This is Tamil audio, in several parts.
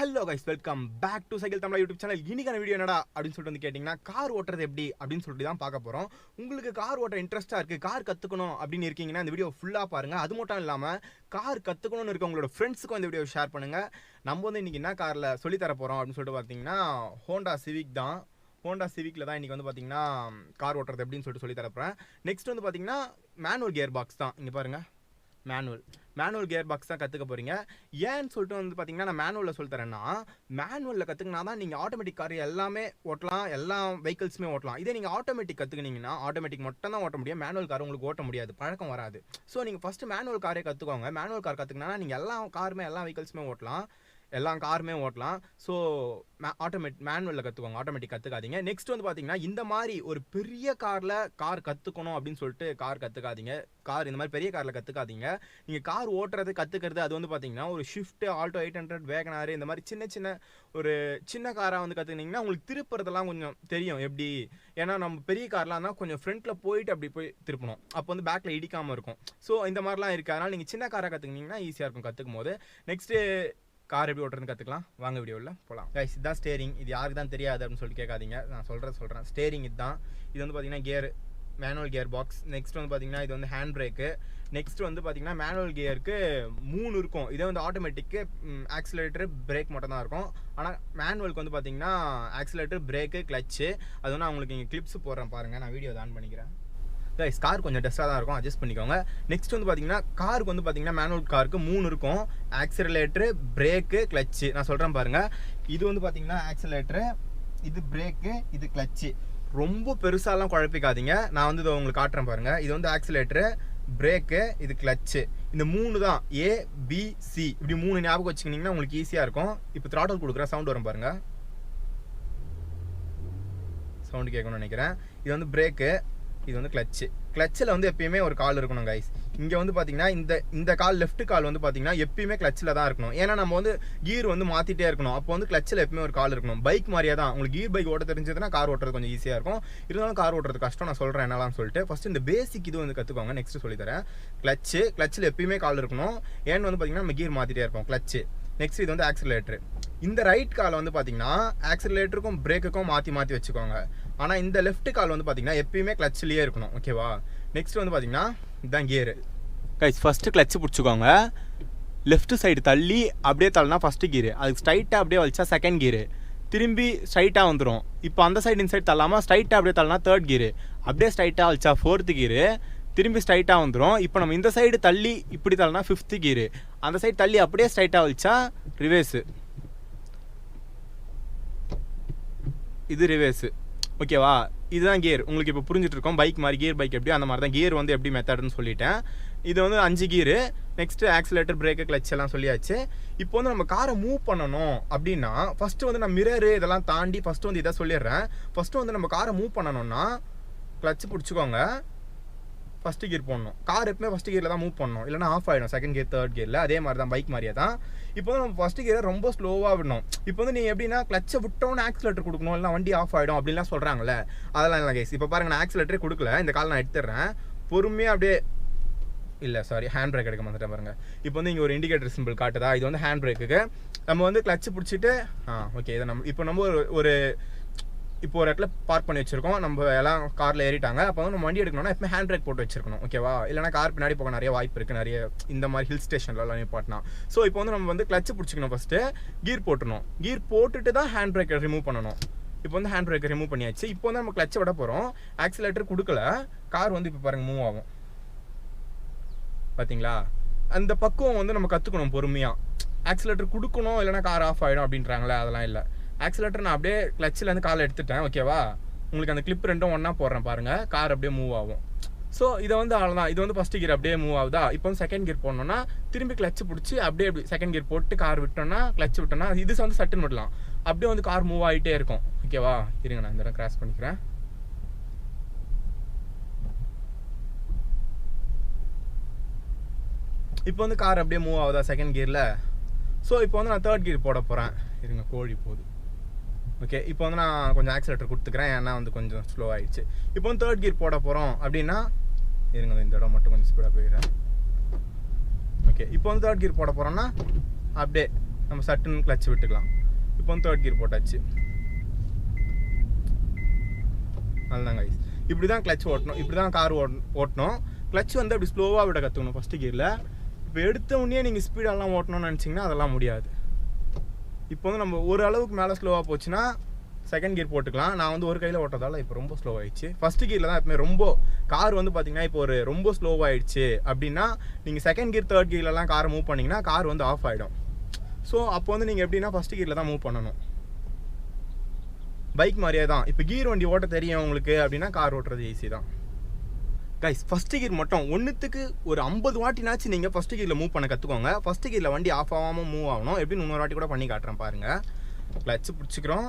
Hello guys, welcome back to Cycle Tamizha YouTube channel. இன்னைக்கான வீடியோ என்னடா அப்படினு சொல்லிட்டு வந்து கேட்டிங்கனா கார் ஓட்டுறது எப்படி அப்படினு சொல்லிட்டு தான் பார்க்க போறோம். உங்களுக்கு கார் ஓட்ட இன்ட்ரஸ்டா இருக்கு, கார் கத்துக்கணும் அப்படினு இருக்கீங்கனா இந்த வீடியோ ஃபுல்லா பாருங்க. அது மட்டும் இல்லாம கார் கத்துக்கணும்னு இருக்க உங்களோட ஃப்ரெண்ட்ஸ்க்கும் இந்த வீடியோ ஷேர் பண்ணுங்க. நம்ம வந்து இன்னைக்கு என்ன கார்ல சொல்லி தர போறோம் அப்படினு சொல்லிட்டு பாத்தீங்கன்னா Honda Civic தான். Honda Civicல தான் இன்னைக்கு வந்து பாத்தீங்கன்னா கார் ஓட்டுறது எப்படினு சொல்லிட்டு சொல்லி தர போறேன். நெக்ஸ்ட் வந்து பாத்தீங்கன்னா மேனுவல் கியர் பாக்ஸ் தான். இங்க பாருங்க. மேனுவல் கியர் பாக்ஸ் தான் கற்றுக்க போகிறீங்க. ஏன்னு சொல்லிட்டு வந்து பார்த்தீங்கன்னா நான் மேனுவலில் சொல்லி தரேன்னா, மேனுவலில் கற்றுக்கினா தான் நீங்கள் ஆட்டோமேட்டிக் கார் எல்லாமே ஓட்டலாம், எல்லா வெஹிக்கிள்ஸுமே ஓட்டலாம். இதே நீங்கள் ஆட்டோமேட்டிக் கற்றுக்கினீங்கன்னா ஆட்டோமேட்டிக் மட்டும் தான் ஓட்ட முடியும், மேனுவல் கார் உங்களுக்கு ஓட்ட முடியாது, பழக்கம் வராது. ஸோ நீங்கள் ஃபஸ்ட்டு மேனுவல் காரே கற்றுக்கோங்க. மேனுவல் கார் கற்றுக்கினா நீங்கள் எல்லா வெஹிக்கிள்ஸுமே ஓட்டலாம், எல்லா காருமே ஓட்டலாம். ஸோ மேனுவலில் கற்றுக்கோங்க, ஆட்டோமேட்டிக் கற்றுக்காதீங்க. நெக்ஸ்ட் வந்து பார்த்தீங்கன்னா இந்த மாதிரி ஒரு பெரிய கார் கற்றுக்கணும் அப்படின்னு சொல்லிட்டு கார் கற்றுக்காதீங்க. கார் இந்த மாதிரி பெரிய காரில் கற்றுக்காதீங்க. நீங்கள் கார் ஓட்டுறது கற்றுக்கிறது அது வந்து பார்த்தீங்கன்னா ஒரு ஷிஃப்ட், ஆல்டோ 800, வேகனார் இந்த மாதிரி சின்ன காராக வந்து கற்றுக்கிட்டிங்கன்னா உங்களுக்கு திருப்புறதெல்லாம் கொஞ்சம் தெரியும் எப்படி. ஏன்னா நம்ம பெரிய கார்லாம் தான் கொஞ்சம் ஃப்ரண்ட்டில் போயிட்டு அப்படி போய் திருப்பணும், அப்போ வந்து பேக்கில் இடிக்காமல் இருக்கும். ஸோ இந்த மாதிரிலாம் இருக்குது. அதனால் நீங்கள் சின்ன காராக கற்றுக்கிட்டிங்கன்னா ஈஸியாக இருக்கும் கற்றுக்கும் போது. நெக்ஸ்ட்டு கார் எப்படி ஓட்டுறதுன்னு கற்றுக்கலாம், வாங்க வீடியோவில் போகலாம். கைஸ், இதுதான் ஸ்டேரிங். இது யாருக்கு தான் தெரியாது அப்படின்னு சொல்லிட்டு கேட்காதீங்க, நான் சொல்கிறேன். ஸ்டேரிங் இதுதான். இது வந்து பார்த்தீங்கன்னா gear, manual gear box. Next வந்து பார்த்தீங்கன்னா இது வந்து ஹேண்ட் பிரேக்கு. நெக்ஸ்ட் வந்து பார்த்தீங்கன்னா மேனுவல் கியருக்கு 3 இருக்கும். இதே வந்து ஆட்டோமேட்டிக்கு ஆக்சிலரேட்டர், பிரேக் மட்டும் தான் இருக்கும். ஆனால் மேனுவலுக்கு வந்து பார்த்தீங்கன்னா ஆக்சிலரேட்டர், பிரேக்கு, கிளச்சு. அது வந்து நான் உங்களுக்கு இங்கே கிளிப்ஸ் போடுறேன் பாருங்கள். நான் வீடியோ ஆன் பண்ணிக்கிறேன். கைஸ், கார் கொஞ்சம் டஸ்ட்டாக தான் இருக்கும், அட்ஜஸ்ட் பண்ணிக்கோங்க. நெக்ஸ்ட் வந்து பார்த்தீங்கன்னா காருக்கு வந்து பார்த்தீங்கன்னா மேனுவல் காருக்கு 3 இருக்கும். ஆக்சிலரேட்டரு, பிரேக்கு, கிளச்சு. நான் சொல்கிறேன் பாருங்கள். இது வந்து பார்த்தீங்கன்னா ஆக்சிலரேட்டரு, இது பிரேக்கு, இது கிளச்சு. ரொம்ப பெருசாலாம் குழப்பிக்காதீங்க. நான் வந்து இதை உங்களுக்கு காட்டுறேன் பாருங்கள். இது வந்து ஆக்சிலரேட்டரு, பிரேக்கு, இது கிளச்சு. இந்த 3 தான் ABC. இப்படி 3 ஞாபகம் வச்சுக்கிட்டிங்கன்னா உங்களுக்கு ஈஸியாக இருக்கும். இப்போ த்ராட்டல் கொடுக்குறேன், சவுண்ட் வரும் பாருங்கள். சவுண்டு கேட்கணும்னு நினைக்கிறேன். இது வந்து பிரேக்கு, இது வந்து கிளச்சு. கிளச்சில் வந்து எப்பயுமே ஒரு கால் இருக்கணும் கைஸ். இங்கே வந்து பார்த்தீங்கன்னா இந்த கால், லெஃப்ட் கால் வந்து பார்த்தீங்கன்னா எப்பயுமே கிளச்சில் தான் இருக்கணும். ஏன்னா நம்ம வந்து கீர் வந்து மாற்றிட்டே இருக்கணும். அப்போ வந்து கிளச்சில் எப்பயுமே ஒரு கால் இருக்கணும். பைக் மாதிரியே தான். உங்களுக்கு கீர் பைக் ஓட்ட தெரிஞ்சதுன்னா கார் ஓட்டுறது கொஞ்சம் ஈஸியாக இருக்கும். இருந்தாலும் கார் ஓட்டுறது கஷ்டம். நான் சொல்கிறேன் என்னலாம் சொல்லிட்டு. ஃபஸ்ட்டு இந்த பேசிக் இது வந்து கற்றுக்கோங்க. நெக்ஸ்ட் சொல்லித்தரேன். கிளச்சில் எப்பயுமே கால் இருக்கணும். ஏன்னு வந்து பார்த்தீங்கன்னா நம்ம கீர் மாற்றிட்டே இருப்போம். கிளச்சு. நெக்ஸ்ட் இது வந்து ஆக்சிலரேட்டர். இந்த ரைட் கால் வந்து பார்த்தீங்கன்னா ஆக்சிலரேட்டருக்கும் பிரேக்குக்கும் மாற்றி வச்சுக்கோங்க. ஆனால் இந்த லெஃப்ட் கால் வந்து பார்த்தீங்கன்னா எப்பயுமே கிளச்சிலேயே இருக்கணும், ஓகேவா? நெக்ஸ்ட் வந்து பார்த்தீங்கன்னா இதுதான் கியரு. கைஸ், ஃபஸ்ட்டு கிளச்சு பிடிச்சிக்கோங்க. லெஃப்ட் சைடு தள்ளி அப்படியே தள்ளினா ஃபஸ்ட்டு கீரு. அதுக்கு ஸ்ட்ரைட்டாக அப்படியே வச்சா செகண்ட் கீரு. திரும்பி ஸ்ட்ரைட்டாக வந்துடும். இப்போ அந்த சைடு இந்த சைடு தள்ளாமல் ஸ்ட்ரைட்டாக அப்படியே தள்ளினா தேர்ட் கீரு. அப்படியே ஸ்ட்ரைட்டாக வச்சா ஃபோர்த்து கீரு. திரும்பி ஸ்ட்ரைட்டாக வந்துடும். இப்போ நம்ம இந்த சைடு தள்ளி இப்படி தள்ளினா ஃபிஃப்த்து கீரு. அந்த சைடு தள்ளி அப்படியே ஸ்ட்ரைட்டாக வச்சா ரிவேர்ஸு. இது ரிவேர்ஸு, ஓகேவா? இதுதான் கியர். உங்களுக்கு இப்போ புரிஞ்சுட்டு இருக்கோம். பைக் மாதிரி கியர் பைக் எப்படி, அந்த மாதிரி தான் கியர் வந்து எப்படி மெத்தட்னு சொல்லிட்டேன். இது வந்து 5 கீரு. நெக்ஸ்ட்டு ஆக்சிலேட்டர், பிரேக்கு, கிளச் எல்லாம் சொல்லியாச்சு. இப்போ வந்து நம்ம காரை மூவ் பண்ணணும் அப்படின்னா ஃபஸ்ட்டு வந்து நான் மிரரு இதெல்லாம் தாண்டி ஃபஸ்ட்டு வந்து இதை சொல்லிடுறேன். ஃபஸ்ட்டு வந்து நம்ம காரை மூவ் பண்ணணும்னா கிளச்சு பிடிச்சிக்கோங்க, ஃபஸ்ட்டு கியர் போடணும். கார் எப்பவுமே ஃபஸ்ட்டு கியரில் தான் மூவ் பண்ணணும், இல்லைனா ஆஃப் ஆகிடும் செகண்ட் கியர், தேர்ட் கியரில். அதே மாதிரி தான் பைக் மாதிரியே தான். இப்போ வந்து நம்ம ஃபஸ்ட்டு கியரை ரொம்ப ஸ்லோவாக விடணும். இப்போ வந்து நீங்கள் எப்படின்னா கிளச்சை விட்டோன்னு ஆக்சிலேட்டர் கொடுக்கணும், இல்லை வண்டி ஆஃப் ஆகிடும் அப்படின்லாம் சொல்கிறாங்களே, அதெல்லாம் இல்லை கேஸ். இப்போ பாருங்கள், நான் ஆக்சிலேட்டரே கொடுக்கல, இந்த கால் நான் எடுத்துடுறேன். பொறுமையாக அப்படியே, இல்லை சாரி, ஹேண்ட் பிரேக் எடுக்க வந்துட்டேன் பாருங்கள். இப்போ வந்து இங்கே ஒரு இண்டிகேட்டர் சிம்பிள் காட்டுதா, இது வந்து ஹேண்ட் பிரேக்குக்கு. நம்ம வந்து கிளச்சு பிடிச்சிட்டு ஓகே, இதை நம்ம ஒரு இப்போ ஒரு இடத்துல பார்க் பண்ணி வச்சிருக்கோம். நம்ம எல்லாம் காரில் ஏறிட்டாங்க. அப்போ வந்து நம்ம வண்டி எடுக்கணும்னா எப்பவுமே ஹேண்ட் பிரேக் போட்டு வச்சிருக்கணும், ஓகேவா? இல்லைனா கார் பின்னாடி போக நிறைய வாய்ப்பு இருக்குது, நிறைய இந்த மாதிரி ஹில் ஸ்டேஷன்லாம் நிப்பாட்டினா. ஸோ இப்போ வந்து நம்ம வந்து கிளச்சு பிடிச்சிக்கணும், ஃபஸ்ட்டு கீர் போட்டணும். கீர் போட்டுட்டு தான் ஹேண்ட் பிரேக்கை ரிமூவ் பண்ணணும். இப்போ வந்து ஹேண்ட் பிரேக்கை ரிமூவ் பண்ணியாச்சு. இப்போ வந்து நம்ம கிளச்சை விட போகிறோம். ஆக்சிலேட்டர் கொடுக்கல, கார் வந்து இப்போ பாருங்கள் மூவ் ஆகும், பார்த்தீங்களா? அந்த பக்குவம் வந்து நம்ம கற்றுக்கணும் பொறுமையாக. ஆக்சிலேட்டர் கொடுக்கணும், இல்லைனா கார் ஆஃப் ஆகிடும் அப்படின்றாங்களே, அதெல்லாம் இல்லை. ஆக்சிலேட்டர் நான் அப்படியே கிளச்சிலேருந்து காலை எடுத்துட்டேன், ஓகேவா? உங்களுக்கு அந்த கிளிப் ரெண்டும் ஒன்றா போடுறேன் பாருங்கள், கார் அப்படியே மூவ் ஆகும். ஸோ இதை வந்து அவ்வளோதான். இது வந்து ஃபஸ்ட்டு கியர் அப்படியே மூவ் ஆகுதா. இப்போ வந்து செகண்ட் கியர் போடணும்னா திரும்பி கிளச்சு பிடிச்சி அப்படியே செகண்ட் கியர் போட்டு கார் விட்டோம்னா, கிளச்சு விட்டோம்னா இது வந்து சட்டுன்னு விடலாம். அப்படியே வந்து கார் மூவ் ஆகிட்டே இருக்கும், ஓகேவா? இருங்க, நான் இந்த இடம் கிராஸ் பண்ணிக்கிறேன். இப்போ வந்து கார் அப்படியே மூவ் ஆகுதா செகண்ட் கியரில். ஸோ இப்போ வந்து நான் தேர்ட் கியர் போட போகிறேன். இருங்க, கோழி போகுது. ஓகே, இப்போ வந்து நான் கொஞ்சம் ஆக்சிலேட்டர் கொடுத்துக்கிறேன், ஏன்னா வந்து கொஞ்சம் ஸ்லோ ஆகிடுச்சு. இப்போ வந்து தேர்ட் கியர் போட போகிறோம் அப்படின்னா, இருங்க இந்த இடம் மட்டும் கொஞ்சம் ஸ்பீடாக போயிடுறேன். ஓகே, இப்போ வந்து தேர்ட் கியர் போட போகிறோன்னா அப்படியே நம்ம சட்டுன்னு கிளச் விட்டுக்கலாம். இப்போ வந்து தேர்ட் கியர் போட்டாச்சு. அதுதான் கைஸ், இப்படி தான் கிளச் ஓட்டணும், இப்படி தான் கார் ஓட்டணும். கிளச் வந்து அப்படி ஸ்லோவாக விட கற்றுக்கணும் ஃபஸ்ட்டு கியரில். இப்போ எடுத்த உடனே நீங்கள் ஸ்பீடெல்லாம் ஓட்டணும்னு நினச்சிங்கன்னா அதெல்லாம் முடியாது. இப்போ வந்து நம்ம ஒரு அளவுக்கு மேலே ஸ்லோவாக போச்சுன்னா செகண்ட் கியர் போட்டுக்கலாம். நான் வந்து ஒரு கையில் ஓட்டுறதால இப்போ ரொம்ப ஸ்லோவாகிடுச்சு. ஃபஸ்ட்டு கியரில் தான் எப்பவுமே ரொம்ப கார் வந்து பார்த்தீங்கன்னா இப்போ ஒரு ரொம்ப ஸ்லோவாகிடுச்சு அப்படின்னா நீங்கள் செகண்ட் கியர் தேர்ட் கியர்லலாம் காரை மூவ் பண்ணிங்கன்னா கார் வந்து ஆஃப் ஆகிடும். ஸோ அப்போ வந்து நீங்கள் எப்படின்னா ஃபஸ்ட்டு கியரில் தான் மூவ் பண்ணணும். பைக் மாதிரியே தான். இப்போ கீர் வண்டி ஓட்ட தெரியும் உங்களுக்கு அப்படின்னா கார் ஓட்டுறது ஈஸி தான் கைஸ். ஃபஸ்ட்டு கியர் மட்டும் ஒன்றுத்துக்கு ஒரு 50 வாட்டினாச்சும் நீங்கள் ஃபஸ்ட்டு கியரில் மூவ் பண்ண கற்றுக்கோங்க. ஃபஸ்ட்டு கியரில் வண்டி ஆஃப் ஆகாமல் மூவ் ஆகணும். எப்படின்னு 3 வாட்டி கூட பண்ணி காட்டுறேன் பாருங்கள். கிளச்சு பிடிச்சிக்கிறோம்,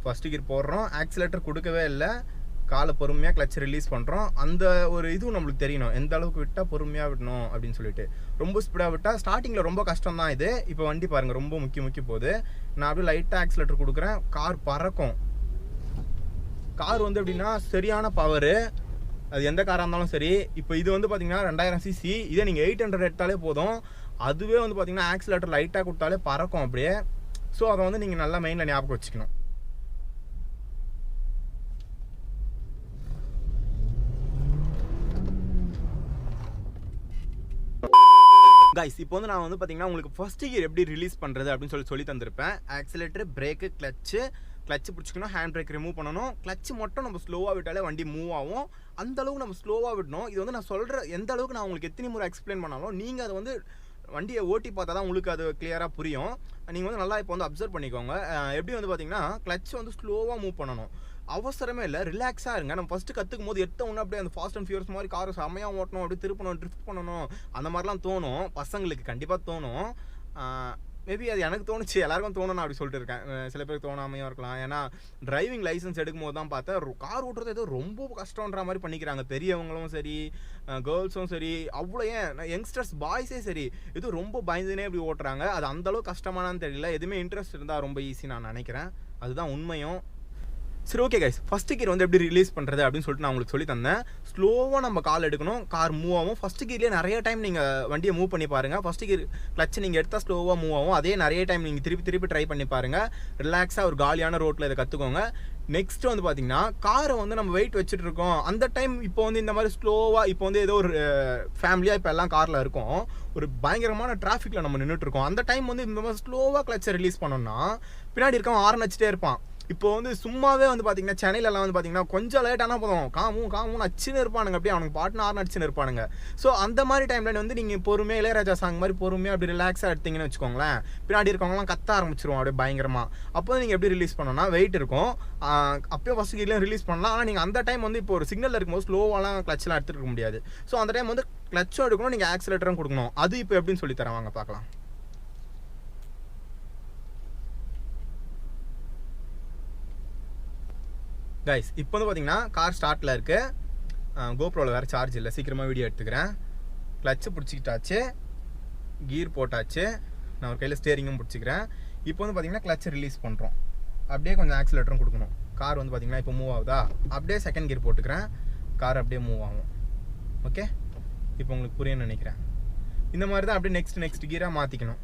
ஃபஸ்ட்டு கியர் போடுறோம், ஆக்சிலேட்டர் கொடுக்கவே இல்லை, காலை பொறுமையாக கிளச் ரிலீஸ் பண்ணுறோம். அந்த ஒரு இதுவும் நம்மளுக்கு தெரியணும், எந்த அளவுக்கு விட்டால் பொறுமையாக விடணும் அப்படின்னு சொல்லிட்டு. ரொம்ப ஸ்பீடாக விட்டால் ஸ்டார்டிங்கில் ரொம்ப கஷ்டம் தான் இது. இப்போ வண்டி பாருங்கள் ரொம்ப முக்கி போகுது. நான் அப்படியே லைட்டாக ஆக்சிலேட்டர் கொடுக்குறேன், கார் பறக்கும். கார் வந்து எப்படின்னா சரியான பவரு, அது எந்த காராக இருந்தாலும் சரி. இப்போ இது வந்து பார்த்தீங்கன்னா 2000 cc, இதே நீங்கள் 800 எடுத்தாலே போதும். அதுவே வந்து பார்த்தீங்கன்னா ஆக்சிலேட்டர் லைட்டாக கொடுத்தாலே பறக்கும் அப்படியே. ஸோ அதை வந்து நீங்கள் நல்லா மெயினில் ஞாபகம் வச்சுக்கணும். கைஸ் இப்போ வந்து நான் வந்து பார்த்தீங்கன்னா உங்களுக்கு ஃபஸ்ட்டு கியர் எப்படி ரிலீஸ் பண்ணுறது அப்படின்னு சொல்லி தந்திருப்பேன். ஆக்சிலேட்டர், பிரேக்கு, கிளச்சு பிடிச்சிக்கணும், ஹேண்ட் பிரேக் ரிமூவ் பண்ணணும். கிளச்சு மட்டும் நம்ம ஸ்லோவாக விட்டாலே வண்டி மூவ் ஆகும். அந்த அளவுக்கு நம்ம ஸ்லோவாக விடணும். இது வந்து நான் சொல்கிற எந்த அளவுக்கு நான் உங்களுக்கு எத்தனை முறை எக்ஸ்பிளைன் பண்ணாலும் நீங்கள் அதை வந்து வண்டியை ஓட்டி பார்த்தா தான் உங்களுக்கு அது கிளியராக புரியும். நீங்கள் வந்து நல்லா இப்போ வந்து அப்சர்வ் பண்ணிக்கோங்க. எப்படி வந்து பார்த்தீங்கன்னா கிளச் வந்து ஸ்லோவாக மூவ் பண்ணணும், அவசரமே இல்லை, ரிலாக்ஸாக இருங்க. நம்ம ஃபஸ்ட்டு கற்றுக்கும் போது எடுத்த ஒன்று அப்படியே அந்த ஃபாஸ்ட் அண்ட் ஃபியூரியஸ் மாதிரி காரை செம்மையாக ஓட்டணும், அப்படியே திருப்பணும், ட்ரிஃப்ட் பண்ணணும், அந்த மாதிரிலாம் தோணும். பசங்களுக்கு கண்டிப்பாக தோணும். மேபி அது எனக்கு தோணுச்சு, எல்லாருக்கும் தோணும் அப்படி சொல்லிட்டு இருக்கேன். சில பேருக்கு தோணாமையும் இருக்கலாம். ஏன்னா டிரைவிங் லைசன்ஸ் எடுக்கும் போது தான் பார்த்தேன் கார் ஓட்டுறது ஏதோ ரொம்ப கஷ்டன்ற மாதிரி பண்ணிக்கிறாங்க. பெரியவங்களும் சரி, கேர்ள்ஸும் சரி, அவ்வளோ ஏன் யங்ஸ்டர்ஸ் பாய்ஸே சரி, இது ரொம்ப பயந்துனே இப்படி ஓட்டுறாங்க. அது அந்தளவுக்கு கஷ்டமானான்னு தெரியல. எதுவுமே இன்ட்ரெஸ்ட் இருந்தால் ரொம்ப ஈஸி நான் நினைக்கிறேன். அதுதான் உண்மையும். சரி, ஓகே கைஸ், ஃபஸ்ட்டு கியர் வந்து எப்படி ரிலீஸ் பண்ணுறது அப்படின்னு சொல்லிட்டு நான் உங்களுக்கு சொல்லி தந்தேன். ஸ்லோவாக நம்ம கால் எடுக்கணும், கார் மூவ் ஆகும். ஃபஸ்ட்டு கியர்லேயே நிறைய டைம் நீங்கள் வண்டியை மூவ் பண்ணி பாருங்கள். ஃபஸ்ட்டு கியர் கிளச்சு நீங்கள் எடுத்தால் ஸ்லோவாக மூவ் ஆகும். அதே நிறைய டைம் நீங்கள் திருப்பி ட்ரை பண்ணி பாருங்கள். ரிலாக்ஸாக ஒரு காலியான ரோட்டில் இதை கற்றுக்கோங்க. நெக்ஸ்ட் வந்து பார்த்தீங்கன்னா காரை வந்து நம்ம வெயிட் வச்சுட்டு இருக்கோம் அந்த டைம். இப்போ வந்து இந்த மாதிரி ஸ்லோவாக இப்போ வந்து ஏதோ ஒரு ஃபேமிலியாக இப்போ எல்லாம் காரில் இருக்கும், ஒரு பயங்கரமான டிராஃபிக்கில் நம்ம நின்றுட்டு இருக்கோம். அந்த டைம் வந்து இந்த மாதிரி ஸ்லோவாக கிளச்சை ரிலீஸ் பண்ணோம்னா பின்னாடி இருக்கவன் ஹார்ன் அடிச்சிட்டே இருப்பான். இப்போ வந்து சும்மாவே வந்து பார்த்தீங்கன்னா சென்னையிலலாம் வந்து பார்த்தீங்கன்னா கொஞ்சம் லேட்டானா போதும் காமும் அச்சுன்னு இருப்பானுங்க, அப்படியே அவனுக்கு பாட்டுன்னு ஹார்ன் அடிச்சுன்னு இருப்பானுங்க. ஸோ அந்த மாதிரி டைமில் வந்து நீங்கள் பொறுமையாக இளையராஜா சாங் மாதிரி பொறுமையாக அப்படி ரிலாக்ஸாக எடுத்தீங்கன்னு வச்சுக்கோங்களேன், பின்னாடி இருக்கவங்களாம் கத்த ஆரம்பிச்சிருவோம் அப்படியே பயங்கரமாக. அப்போ நீங்கள் எப்படி ரிலீஸ் பண்ணோன்னா வெயிட் இருக்கும், அப்போயே ஃபஸ்ட் கியர்லையும் ரிலீஸ் பண்ணலாம். ஆனால் நீங்கள் அந்த டைம் வந்து இப்போ ஒரு சிக்னலில் இருக்கும்போது ஸ்லோவாலாம் கிளச்செலாம் எடுத்துகிட்டு இருக்க முடியாது. ஸோ அந்த டைம் வந்து கிளச்சும் எடுக்கணும், நீங்கள் ஆக்சிலேட்டரும் கொடுக்கணும். அது இப்போ எப்படின்னு சொல்லி தரேன், வாங்க பார்க்கலாம். கைஸ் இப்போ வந்து பார்த்தீங்கன்னா கார் ஸ்டார்ட்டில் இருக்குது. கோப்ரோவில் வேறு சார்ஜ் இல்லை, சீக்கிரமாக வீடியோ எடுத்துக்கிறேன். கிளச்சு பிடிச்சிக்கிட்டாச்சு, கீர் போட்டாச்சு, நான் ஒரு கையில் ஸ்டேரிங்கும் பிடிச்சிக்கிறேன். இப்போ வந்து பார்த்தீங்கன்னா கிளச்சை ரிலீஸ் பண்ணுறோம், அப்படியே கொஞ்சம் ஆக்சிலேட்டரும் கொடுக்கணும். கார் வந்து பார்த்தீங்கன்னா இப்போ மூவ் ஆகுதா, அப்படியே செகண்ட் கியர் போட்டுக்கிறேன், கார் அப்படியே மூவ் ஆகும். ஓகே, இப்போ உங்களுக்கு புரியும்னு நினைக்கிறேன். இந்த மாதிரி தான் அப்படியே நெக்ஸ்ட் கியராக மாற்றிக்கணும்.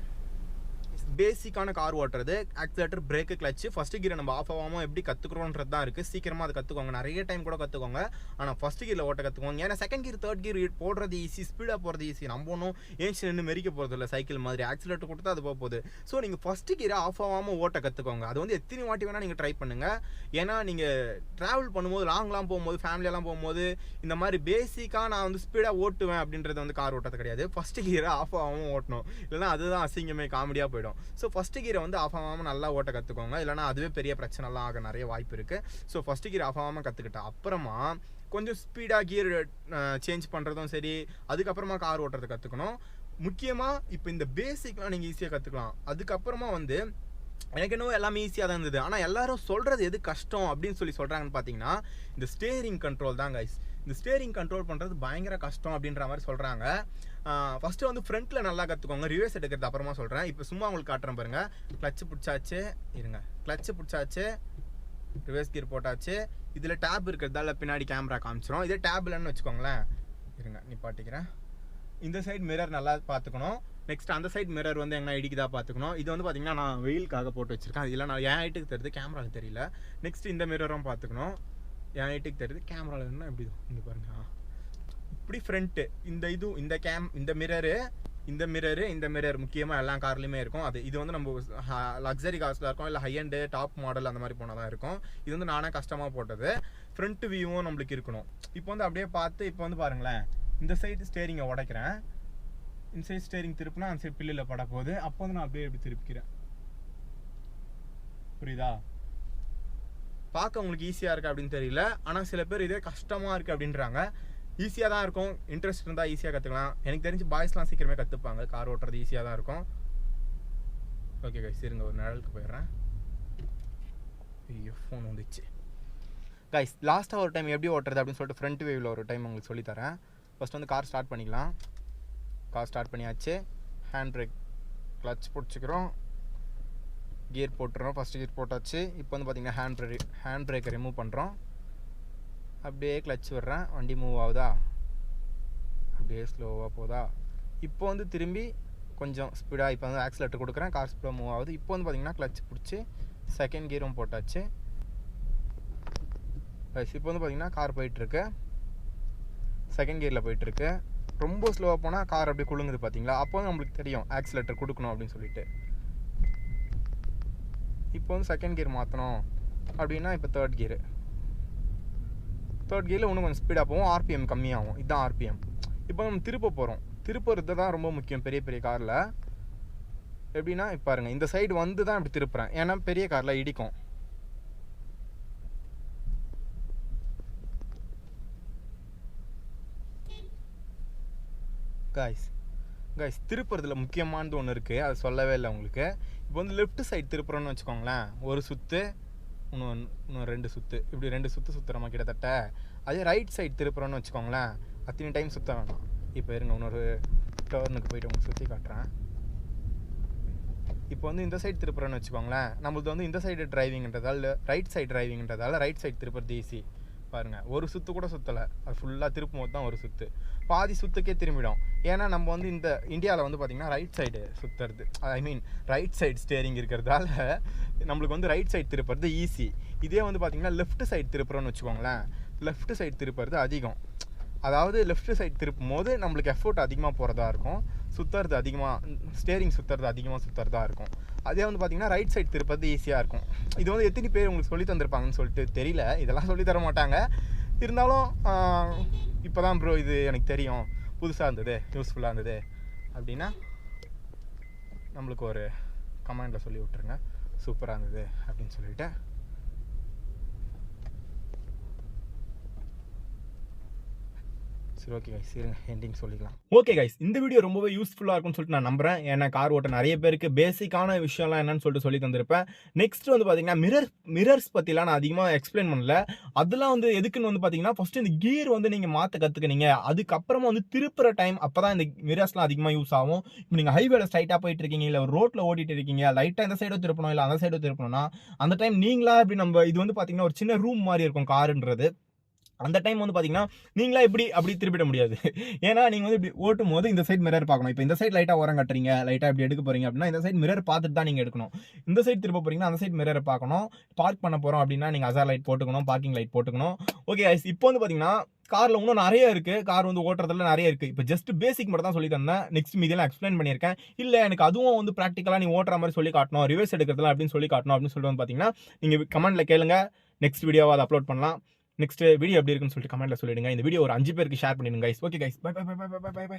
பேசிக்கான கார் ஓட்டுறது ஆக்சிலேட்டர், பிரேக்கு, கிளச்சு, ஃபஸ்ட்டு கியரை நம்ம ஆஃப் ஆகாமல் எப்படி கற்றுக்குறோன்றது தான் இருக்குது. சீக்கிரமாக அதை கற்றுக்கோங்க, நிறைய டைம் கூட கற்றுக்கோங்க. ஆனால் ஃபஸ்ட்டு கியரில் ஓட்ட கற்றுக்கோங்க. ஏன்னா செகண்ட் கியர் தேர்ட் கியர் போடுறது ஈஸி, ஸ்பீடாக போகிறது ஈஸி. நம்ம ஒன்றும் ஏன்ச்சு நின்று மெரிக்க போகிறது இல்லை, சைக்கிள் மாதிரி ஆக்சிலேட்டர் கொடுத்தா அது போகுது. ஸோ நீங்கள் ஃபஸ்ட்டு கியரை ஆஃப் ஆகாமல் ஓட்ட கற்றுக்கோங்க. அது வந்து எத்தனை வாட்டி வேணால் நீங்கள் ட்ரை பண்ணுங்கள். ஏன்னா நீங்கள் ட்ராவல் பண்ணும்போது, லாங்லாம் போகும்போது, ஃபேமிலியெல்லாம் போகும்போது இந்த மாதிரி பேசிக்காக நான் வந்து ஸ்பீடாக ஓட்டுவேன் அப்படின்றது வந்து கார் ஓட்டது கிடையாது. ஃபஸ்ட்டு கியரை ஆஃப் ஆகாமல் ஓட்டணும், இல்லைனா அதுதான் அசிங்கமே, காமெடியாக போயிடும். ஸோ ஃபஸ்ட்டு கியரை வந்து ஆஃப் ஆகாமல் நல்லா ஓட்ட கற்றுக்கோங்க, இல்லைனா அதுவே பெரிய பிரச்சனைலாம் ஆக நிறைய வாய்ப்பு இருக்குது. ஸோ ஃபஸ்ட்டு கியர் ஆஃப் ஆகாமல் கற்றுக்கிட்டா அப்புறமா கொஞ்சம் ஸ்பீடாக கியர் சேஞ்ச் பண்ணுறதும் சரி, அதுக்கப்புறமா கார் ஓட்டுறது கற்றுக்கணும். முக்கியமாக இப்போ இந்த பேசிக்லாம் நீங்கள் ஈஸியாக கற்றுக்கலாம். அதுக்கப்புறமா வந்து எனக்கு என்னவோ எல்லாமே ஈஸியாக தான் இருந்தது. ஆனால் எல்லாரும் சொல்கிறது எது கஷ்டம் அப்படின்னு சொல்கிறாங்கன்னு பார்த்தீங்கன்னா இந்த ஸ்டேரிங் கண்ட்ரோல் தான் கைஸ். இந்த ஸ்டேரிங் கண்ட்ரோல் பண்ணுறது பயங்கர கஷ்டம் அப்படின்ற மாதிரி சொல்கிறாங்க. ஃபஸ்ட்டு வந்து ஃப்ரண்ட்டில் நல்லா கற்றுக்கோங்க, ரிவர்ஸ் எடுக்கிறது அப்புறமா சொல்கிறேன். இப்போ சும்மா உங்களுக்கு காட்டுறேன் பாருங்கள். கிளச்சு பிடிச்சாச்சு, இருங்க, கிளச்சு பிடிச்சாச்சு, ரிவர்ஸ் கியர் போட்டாச்சு. இதில் டேப் இருக்கிறதால பின்னாடி கேமரா காமிச்சிரும். இதே டேப் இல்லைன்னு வச்சுக்கோங்களேன், இருங்க நிப்பாட்டிக்கிறேன். இந்த சைடு மிரர் நல்லா பார்த்துக்கணும். நெக்ஸ்ட் அந்த சைட் மிரர் வந்து எங்கன்னா இடிக்குதா பார்த்துக்கணும். இது வந்து பார்த்தீங்கன்னா நான் வெயிலுக்காக போட்டு வச்சிருக்கேன். அது இல்லை நான் என் ஹைட்டுக்கு தெரியுது, கேமராவில் தெரியல. நெக்ஸ்ட் இந்த மிரரும் பார்த்துக்கணும். என் ஹைட்டுக்கு தெரியுது, கேமராவில் இருந்தால் எப்படி இங்கே பாருங்க. இப்படி ஃப்ரண்ட்டு இந்த மிரர் முக்கியமாக எல்லா கார்லையுமே இருக்கும். இது வந்து நம்ம லக்ஸரி கார்ஸில் இருக்கும், இல்லை ஹை அண்டு டாப் மாடல் அந்த மாதிரி போனால் தான் இருக்கும். இது வந்து நானே கஷ்டமாக போட்டது. ஃப்ரண்ட் வியூவும் நம்மளுக்கு இருக்கணும். இப்போ வந்து அப்படியே பார்த்து இப்போ வந்து பாருங்களேன், இந்த சைடு ஸ்டேரிங்கை உடைக்கிறேன். இந்த சைடு ஸ்டேரிங் திருப்பினா அந்த சைடு பில்லில் பட போகுது. அப்போ வந்து நான் அப்படியே எப்படி திருப்பிக்கிறேன், புரியுதா? பார்க்க உங்களுக்கு ஈஸியாக இருக்குது அப்படின்னு தெரியல, ஆனால் சில பேர் இதே கஷ்டமாக இருக்குது அப்படின்றாங்க. ஈஸியாக தான் இருக்கும், இன்ட்ரெஸ்ட் இருந்தால் ஈஸியாக கற்றுக்கலாம். எனக்கு தெரிஞ்சு பாய்ஸ்லாம் சீக்கிரமே கற்றுப்பாங்க, கார் ஓட்டுறது ஈஸியாக தான் இருக்கும். ஓகே கைஸ், இருங்க ஒரு நிழலுக்கு போயிடுறேன். ஐயோ ஃபோன் வந்துச்சு. கைஸ் லாஸ்ட்டாக ஒரு டைம் எப்படி ஓட்டுறது அப்படின்னு சொல்லிட்டு ஃப்ரண்ட் வியூவில் ஒரு டைம் உங்களுக்கு சொல்லித்தரேன். ஃபஸ்ட் வந்து கார் ஸ்டார்ட் பண்ணிக்கலாம். கார் ஸ்டார்ட் பண்ணியாச்சு. ஹேண்ட் பிரேக், கிளச் பிடிச்சிக்கிறோம், கியர் போட்டுறோம். ஃபஸ்ட்டு கியர் போட்டாச்சு. இப்போ வந்து பார்த்திங்கன்னா ஹேண்ட் பிரேக்கை ரிமூவ் பண்ணுறோம். அப்படியே கிளச் விடுறேன், வண்டி மூவ் ஆகுதா, அப்படியே ஸ்லோவாக போகுதா. இப்போ வந்து திரும்பி கொஞ்சம் ஸ்பீடாக இப்போ வந்து ஆக்சிலேட்டர் கொடுக்குறேன், கார் ஸ்பீடாக மூவ் ஆகுது. இப்போ வந்து பார்த்திங்கன்னா கிளச் பிடிச்சி செகண்ட் கியரும் போட்டாச்சு. இப்போ வந்து பார்த்திங்கன்னா கார் போயிட்டுருக்கு, செகண்ட் கியரில் போயிட்டுருக்கு. ரொம்ப ஸ்லோவாக போனால் கார் அப்படியே குலுங்குது பார்த்தீங்களா. அப்போ வந்து நம்மளுக்கு தெரியும் ஆக்சிலேட்டர் கொடுக்கணும் அப்படின்னு சொல்லிட்டு. இப்போ வந்து செகண்ட் கியர் மாற்றணும் அப்படின்னா இப்போ தேர்ட் கியரில் இன்னும் கொஞ்சம் ஸ்பீடாக போகும், ஆர்பிஎம் கம்மியாகும். இதுதான் ஆர்பிஎம். இப்போ நம்ம திருப்புறது தான் ரொம்ப முக்கியம் பெரிய பெரிய காரில். எப்படின்னா இப்போ பாருங்கள், இந்த சைடு வந்து தான் இப்படி திருப்புறேன், ஏன்னா பெரிய காரில் இடிக்கும். கைஸ் திருப்புறதுல முக்கியமானது ஒன்று இருக்குது, அது சொல்லவே இல்லை உங்களுக்கு. இப்போ வந்து லெஃப்ட் சைடு திருப்புறோன்னு வச்சுக்கோங்களேன், ஒரு சுற்று இன்னும் 2 சுற்று, இப்படி 2 சுற்று சுற்றுறோமா கிட்டத்தட்ட. அதே ரைட் சைடு திருப்புறோன்னு வச்சுக்கோங்களேன், அத்தனை டைம் சுற்ற வேணாம். இப்போ இருங்க இன்னொரு டர்னுக்கு போய்ட்டு உங்களுக்கு சுற்றி காட்டுறேன். இப்போ வந்து இந்த சைடு திருப்புறோன்னு வச்சுக்கோங்களேன், நம்மளுக்கு வந்து இந்த சைடு டிரைவிங்ன்றதால ரைட் சைடு டிரைவிங்ன்றதால ரைட் சைடு திருப்புறது ஈஸி. பாருங்கள், ஒரு சுற்று கூட சுற்றலை, அது ஃபுல்லாக திருப்பும் போது தான் ஒரு சுற்று, பாதி சுற்றுக்கே திரும்பிடும். ஏன்னா நம்ம வந்து இந்த இந்தியாவில் வந்து பார்த்திங்கன்னா ரைட் சைடு சுற்றுறது, ரைட் சைடு ஸ்டேரிங் இருக்கிறதால நம்மளுக்கு வந்து ரைட் சைடு திருப்புறது ஈஸி. இதே வந்து பார்த்திங்கன்னா லெஃப்ட் சைடு திருப்புறோன்னு வச்சுக்கோங்களேன், லெஃப்ட் சைடு திருப்புறது அதிகம். அதாவது லெஃப்ட் சைடு திருப்பும் போது நம்மளுக்கு எஃபோர்ட் அதிகமாக போகிறதா இருக்கும், சுற்றுறது அதிகமாக, ஸ்டேரிங் சுற்றுறதா இருக்கும். அதே வந்து பார்த்திங்கன்னா ரைட் சைடு திருப்பது ஈஸியாக இருக்கும். இது வந்து எத்தனை பேர் உங்களுக்கு சொல்லி தந்திருப்பாங்கன்னு சொல்லிட்டு தெரியல, இதெல்லாம் சொல்லி தர மாட்டாங்க. இருந்தாலும் இப்போ தான் ப்ரோ இது எனக்கு தெரியும், புதுசாக இருந்தது, யூஸ்ஃபுல்லாக இருந்தது அப்படின்னா நம்மளுக்கு ஒரு கமெண்டில் சொல்லி விட்ருங்க, சூப்பராக இருந்தது அப்படின்னு சொல்லிவிட்டு. சரி ஓகே கைஸ், இருங்க எண்டிங் சொல்லிக்கலாம். ஓகே கைஸ், இந்த வீடியோ ரொம்பவே யூஸ்ஃபுல்லாக இருக்கும்னு சொல்லிட்டு நான் நம்புறேன். ஏன்னா கார் ஓட்ட நிறைய பேருக்கு பேசிக்கான விஷயம்லாம் என்னன்னு சொல்லிட்டு சொல்லி தந்திருப்பேன். நெக்ஸ்ட் வந்து பார்த்தீங்கன்னா மிரர்ஸ் பற்றிலாம் நான் அதிகமாக எக்ஸ்பிளைன் பண்ணல. அதெல்லாம் வந்து எதுக்குன்னு வந்து பார்த்தீங்கன்னா, ஃபர்ஸ்ட் இந்த கியர் வந்து நீங்கள் மாற்ற கற்றுக்கினீங்க, அதுக்கப்புறமா வந்து திருப்புற டைம் அப்போ தான் இந்த மிரர்ஸ்லாம் அதிகமாக யூஸ் ஆகும். இப்போ நீங்கள் ஹைவேல ஸ்ட்ரைட்டாக போயிட்டு இருக்கீங்க, இல்லை ரோட்டில் ஓட்டிட்டு இருக்கீங்க, லைட்டாக இந்த சைடு திருப்பணும் இல்லை அந்த சைடு திருப்பணும்னா அந்த டைம் நீங்களா இப்படி இது வந்து பார்த்தீங்கன்னா ஒரு சின்ன ரூம் மாதிரி இருக்கும் காருன்றது. அந்த டைம் வந்து பார்த்தீங்கன்னா நீங்களா அப்படி திருப்பிட முடியாது. ஏன்னா நீங்கள் வந்து இப்படி ஓட்டும் போது இந்த சைட் மிரர் பார்க்கணும். இப்போ இந்த சைட் லைட்டாக ஓரம் கட்டுறீங்க, லைட்டாக இப்படி எடுக்க போறீங்க அப்படின்னா இந்த சைட் மிரர் பார்த்துட்டு தான் நீங்கள் எடுக்கணும். இந்த சைட் திருப்ப போறீங்கன்னா அந்த சைட் மிரரை பார்க்கணும். பார்க் பண்ண போகிறோம் அப்படின்னா நீங்கள் அசார் லைட் போட்டுக்கணும், பார்க்கிங் லைட் போட்டுக்கணும். ஓகே கைஸ், இப்போ வந்து பார்த்தீங்கன்னா காரில் இன்னும் நிறைய இருக்குது, கார் வந்து ஓட்டுறதுல நிறைய இருக்குது. இப்போ ஜஸ்ட் பேசிக் மட்டும் தான் சொல்லி தந்தேன், நெக்ஸ்ட் மீதியெல்லாம் எக்ஸ்பிளைன் பண்ணியிருக்கேன். இல்லை எனக்கு அதுவும் வந்து ப்ராக்டிக்கலாக நீ ஓட்டுற மாதிரி சொல்லி காட்டணும், ரிவர்ஸ் எடுக்கிறதுல அப்படின்னு சொல்லி காட்டணும் அப்படின்னு சொல்லிட்டு வந்து பார்த்தீங்கன்னா நீங்கள் கமெண்ட்டில் கேளுங்க, நெக்ஸ்ட் வீடியோவை அதை அப்லோட் பண்ணலாம். நெக்ஸ்ட் வீடியோ எப்படி இருக்குன்னு சொல்லிட்டு கமெண்ட்ல சொல்லிடுங்க. இந்த வீடியோ ஒரு 5 பேருக்கு ஷேர் பண்ணிடுங்க guys. Okay guys, bye bye bye bye bye bye by.